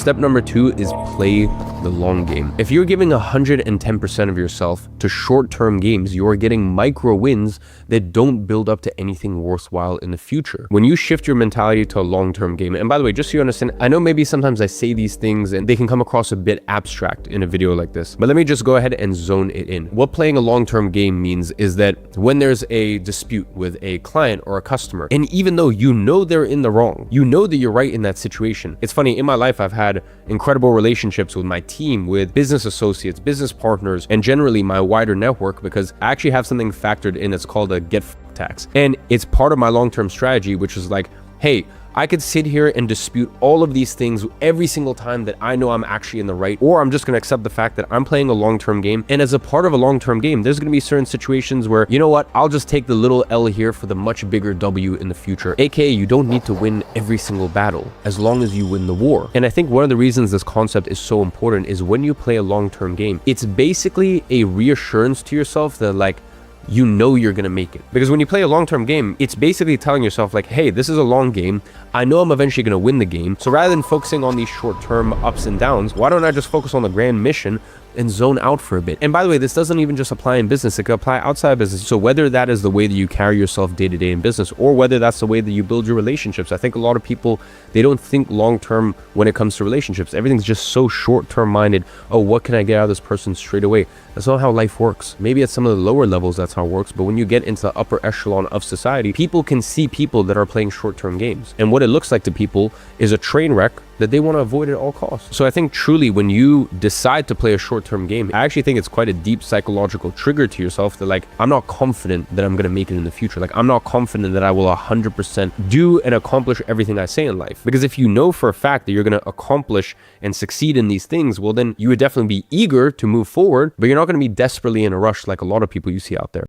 Step number 2 is play the long game. If you're giving 110% of yourself to short-term games, you're getting micro wins that don't build up to anything worthwhile in the future. When you shift your mentality to a long-term game, and by the way, just so you understand, I know maybe sometimes I say these things and they can come across a bit abstract in a video like this, but let me just go ahead and zone it in. What playing a long-term game means is that when there's a dispute with a client or a customer, and even though you know they're in the wrong, you know that you're right in that situation. It's funny, in my life, I've had incredible relationships with my team, with business associates, business partners, and generally my wider network, because I actually have something factored in that's called a get tax. And it's part of my long-term strategy, which is like, hey, I could sit here and dispute all of these things every single time that I know I'm actually in the right, or I'm just going to accept the fact that I'm playing a long-term game. And as a part of a long-term game, there's going to be certain situations where, you know what, I'll just take the little L here for the much bigger W in the future. AKA, you don't need to win every single battle as long as you win the war. And I think one of the reasons this concept is so important is when you play a long-term game, it's basically a reassurance to yourself that, like, you know you're gonna make it. Because when you play a long-term game, it's basically telling yourself like, hey, this is a long game. I know I'm eventually gonna win the game. So rather than focusing on these short-term ups and downs, why don't I just focus on the grand mission and zone out for a bit? And by the way, this doesn't even just apply in business, it can apply outside of business. So whether that is the way that you carry yourself day to day in business, or whether that's the way that you build your relationships, I think a lot of people, they don't think long term when it comes to relationships. Everything's just so short term minded. Oh, what can I get out of this person straight away? That's not how life works. Maybe at some of the lower levels that's how it works, but when you get into the upper echelon of society, people can see people that are playing short-term games, and what it looks like to people is a train wreck that they want to avoid at all costs. So I think truly when you decide to play a short-term game, I actually think it's quite a deep psychological trigger to yourself that, like, I'm not confident that I'm going to make it in the future. Like, I'm not confident that I will 100% do and accomplish everything I say in life. Because if you know for a fact that you're going to accomplish and succeed in these things, well, then you would definitely be eager to move forward, but you're not going to be desperately in a rush like a lot of people you see out there.